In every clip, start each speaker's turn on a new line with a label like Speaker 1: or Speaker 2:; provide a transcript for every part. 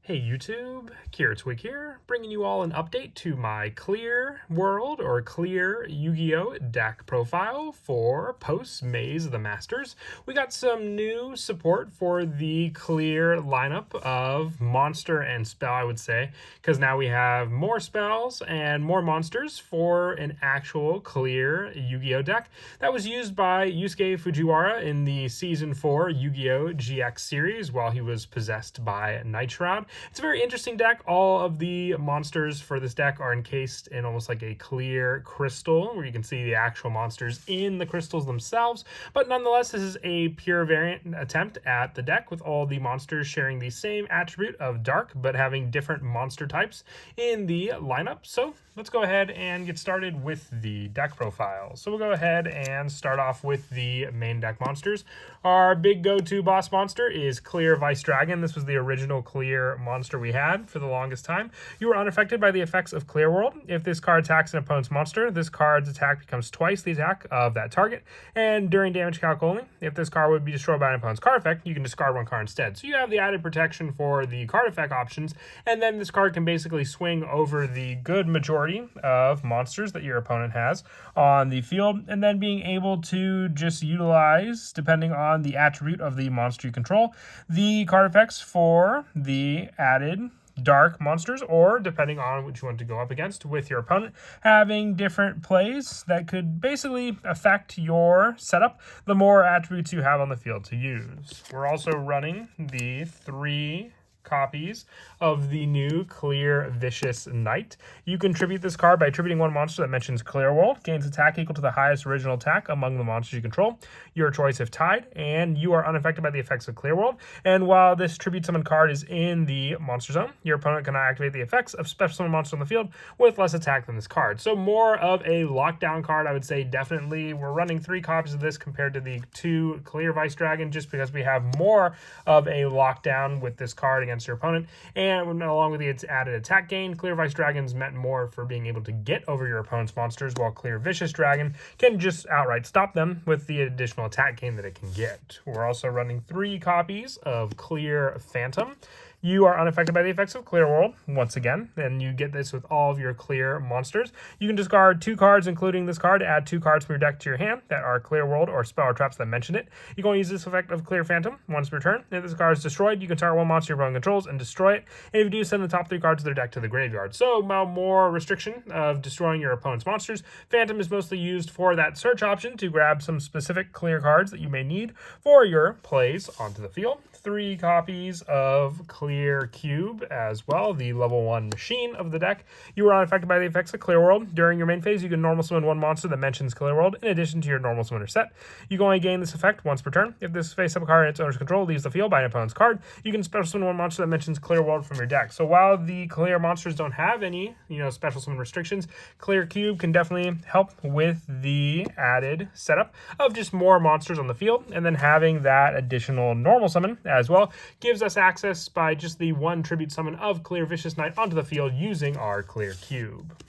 Speaker 1: Hey YouTube, Twig here, bringing you all an update to my Clear World or Clear Yu-Gi-Oh deck profile for post-Maze of the Masters. We got some new support for the Clear lineup of monster and spell, I would say, because now we have more spells and more monsters for an actual Clear Yu-Gi-Oh deck that was used by Yusuke Fujiwara in the Season 4 Yu-Gi-Oh GX series while he was possessed by Night Shroud. It's a very interesting deck. All of the monsters for this deck are encased in almost like a clear crystal where you can see the actual monsters in the crystals themselves. But nonetheless, this is a pure variant attempt at the deck with all the monsters sharing the same attribute of dark but having different monster types in the lineup. So let's go ahead and get started with the deck profile. So we'll go ahead and start off with the main deck monsters. Our big go-to boss monster is Clear Vice Dragon. This was the original Clear monster we had for the longest time. You are unaffected by the effects of Clear World. If this card attacks an opponent's monster, this card's attack becomes twice the attack of that target, and during damage calc only. If this card would be destroyed by an opponent's card effect, you can discard one card instead. So you have the added protection for the card effect options, and then this card can basically swing over the good majority of monsters that your opponent has on the field, and then being able to just utilize, depending on the attribute of the monster you control, the card effects for the added dark monsters, or depending on what you want to go up against with your opponent, having different plays that could basically affect your setup the more attributes you have on the field to use. We're also running the 3 copies of the new Clear Vicious Knight. You contribute this card by attributing one monster that mentions Clear World, gains attack equal to the highest original attack among the monsters you control, your choice if tied, and you are unaffected by the effects of Clear World. And while this tribute summon card is in the monster zone, your opponent cannot activate the effects of special summon monsters on the field with less attack than this card. So more of a lockdown card, I would say. Definitely we're running 3 copies of this compared to the 2 Clear Vice Dragon, just because we have more of a lockdown with this card against your opponent, and along with its added attack gain, Clear Vice Dragon's meant more for being able to get over your opponent's monsters, while Clear Vicious Dragon can just outright stop them with the additional attack gain that it can get. We're also running 3 copies of Clear Phantom. You are unaffected by the effects of Clear World, once again, and you get this with all of your Clear monsters. You can discard 2 cards, including this card, to add 2 cards from your deck to your hand that are Clear World or spell or traps that mention it. You can only use this effect of Clear Phantom once per turn. If this card is destroyed, you can target one monster your opponent controls and destroy it. And if you do, send the top 3 cards of their deck to the graveyard. So, more restriction of destroying your opponent's monsters. Phantom is mostly used for that search option to grab some specific Clear cards that you may need for your plays onto the field. 3 copies of Clear Cube as well, the level 1 machine of the deck. You are unaffected by the effects of Clear World. During your main phase, you can normal summon one monster that mentions Clear World in addition to your normal summoner set. You can only gain this effect once per turn. If this face-up card in its owner's control leaves the field by an opponent's card, you can special summon one monster that mentions Clear World from your deck. So while the Clear monsters don't have any, special summon restrictions, Clear Cube can definitely help with the added setup of just more monsters on the field, and then having that additional normal summon as well gives us access by just the 1 tribute summon of Clear Vicious Knight onto the field using our Clear Cube.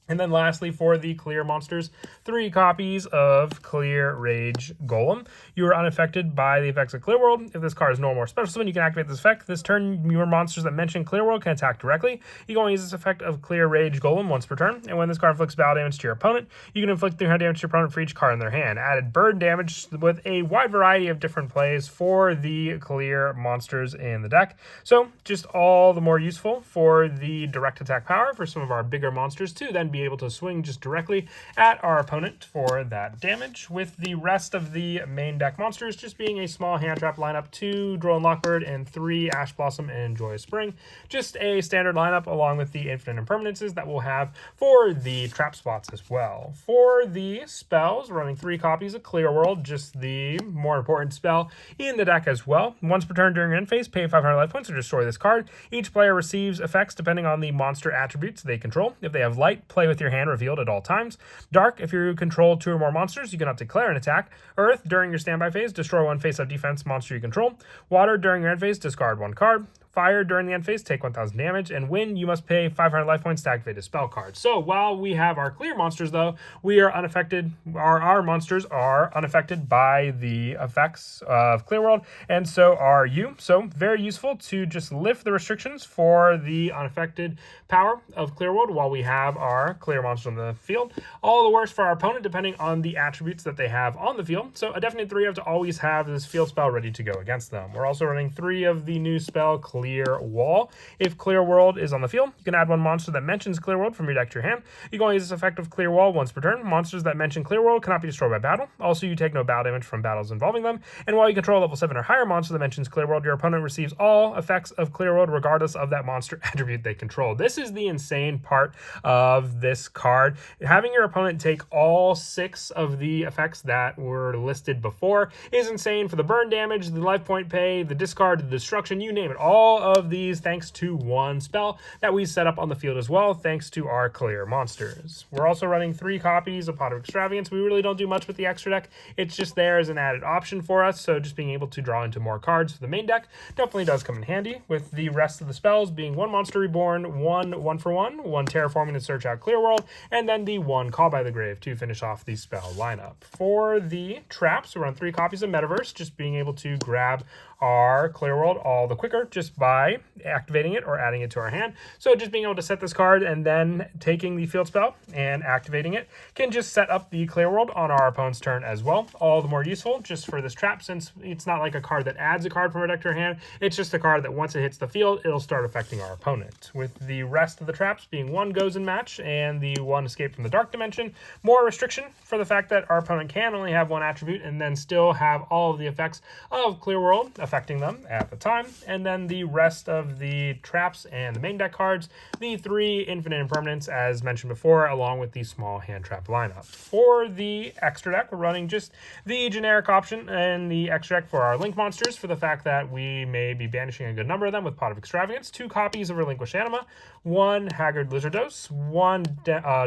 Speaker 1: And then lastly, for the Clear monsters, 3 copies of Clear Rage Golem. You are unaffected by the effects of Clear World. If this card is normal or special summon, you can activate this effect. This turn, your monsters that mention Clear World can attack directly. You can only use this effect of Clear Rage Golem once per turn. And when this card inflicts battle damage to your opponent, you can inflict 300 damage to your opponent for each card in their hand. Added burn damage with a wide variety of different plays for the Clear monsters in the deck. So just all the more useful for the direct attack power for some of our bigger monsters to then be able to swing just directly at our opponent for that damage, with the rest of the main deck monsters just being a small hand trap lineup: 2 Drone Lockbird and 3 Ash Blossom and Joyous Spring. Just a standard lineup along with the infinite impermanences that we'll have for the trap spots as well. For the spells, we're running 3 copies of Clear World, just the more important spell in the deck as well. Once per turn during your end phase, pay 500 life points to destroy this card. Each player receives effects depending on the monster attributes they control. If they have light, play with your hand revealed at all times. Dark, if you control 2 or more monsters, you cannot declare an attack. Earth, during your standby phase, destroy 1 face-up defense monster you control. Water, during your end phase, discard 1 card. fire during the end phase, take 1,000 damage, and win, you must pay 500 life points to activate a spell card. So while we have our clear monsters, though, we are unaffected. Our monsters are unaffected by the effects of Clear World, and so are you. So very useful to just lift the restrictions for the unaffected power of Clear World while we have our clear monsters on the field. All the worse for our opponent, depending on the attributes that they have on the field. So a definite 3 have to always have this field spell ready to go against them. We're also running 3 of the new spell Clear Wall. If Clear World is on the field, you can add 1 monster that mentions Clear World from your deck to your hand. You can only use this effect of Clear Wall once per turn. Monsters that mention Clear World cannot be destroyed by battle. Also, you take no battle damage from battles involving them. And while you control a level 7 or higher monster that mentions Clear World, your opponent receives all effects of Clear World regardless of that monster attribute they control. This is the insane part of this card. Having your opponent take all 6 of the effects that were listed before is insane for the burn damage, the life point pay, the discard, the destruction, you name it. All of these thanks to 1 spell that we set up on the field as well, thanks to our clear monsters. We're also running 3 copies of Pot of Extravagance. We really don't do much with the extra deck. It's just there as an added option for us, so just being able to draw into more cards for the main deck definitely does come in handy, with the rest of the spells being 1 Monster Reborn, 1 for 1, 1 Terraforming to search out Clear World, and then the 1 Call by the Grave to finish off the spell lineup. For the traps, we run 3 copies of Metaverse, just being able to grab our Clear World all the quicker just by activating it or adding it to our hand. So just being able to set this card and then taking the field spell and activating it can just set up the Clear World on our opponent's turn as well. All the more useful just for this trap, since it's not like a card that adds a card from our deck to our hand. It's just a card that once it hits the field, it'll start affecting our opponent. With the rest of the traps being 1 Goes in Match and the 1 Escape from the Dark Dimension, more restriction for the fact that our opponent can only have 1 attribute and then still have all of the effects of Clear World affecting them at the time. And then the rest of the traps and the main deck cards, the 3 Infinite Impermanence as mentioned before, along with the small hand trap lineup. For the extra deck, we're running just the generic option and the extra deck for our Link monsters, for the fact that we may be banishing a good number of them with Pot of Extravagance, 2 copies of Relinquished Anima, 1 Haggard Lizardos, 1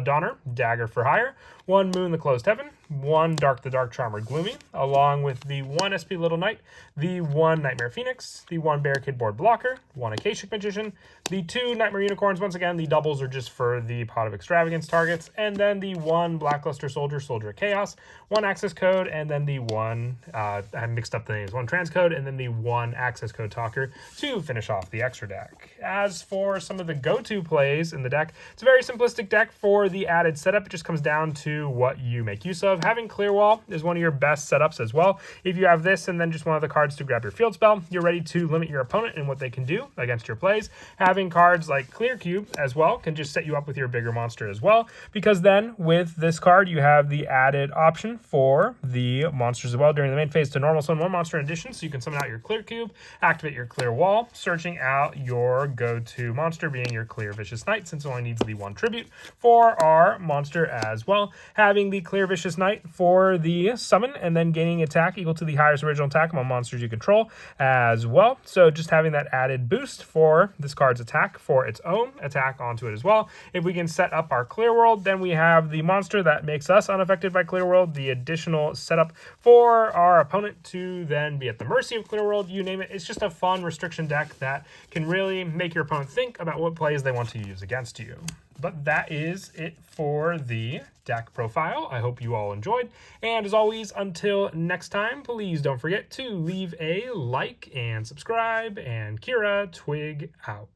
Speaker 1: Donner, Dagger for Hire, 1 Moon the Closed Heaven, 1 Dark the Dark Charmer Gloomy, along with the 1 SP Little Knight, the 1 Nightmare Phoenix, the 1 Barricade Board Blocker, 1 Akashic Magician, the 2 Nightmare Unicorns. Once again, the doubles are just for the Pot of Extravagance targets, and then the 1 Blackluster Soldier, Soldier of Chaos, 1 Access Code, and then the 1, I mixed up the names, 1 Transcode, and then the 1 Access Code Talker to finish off the extra deck. As for some of the go-to plays in the deck, it's a very simplistic deck for the added setup. It just comes down to what you make use of. Having Clear Wall is one of your best setups as well. If you have this and then just one of the cards to grab your field spell, you're ready to limit your opponent and what they can do against your plays. Having cards like Clear Cube as well can just set you up with your bigger monster as well, because then with this card you have the added option for the monsters as well during the main phase to normal summon 1 monster in addition, so you can summon out your Clear Cube, activate your Clear Wall, searching out your go-to monster being your Clear Vicious Knight, since it only needs the 1 tribute for our monster as well. Having the Clear Vicious Knight for the summon and then gaining attack equal to the highest original attack among monsters you control as well. So just having that added boost for this card's attack for its own attack onto it as well. If we can set up our Clear World, then we have the monster that makes us unaffected by Clear World, the additional setup for our opponent to then be at the mercy of Clear World, you name it. It's just a fun restriction deck that can really make your opponent think about what plays they want to use against you. But that is it for the deck profile. I hope you all enjoyed. And as always, until next time, please don't forget to leave a like and subscribe. And Kira, Twig out.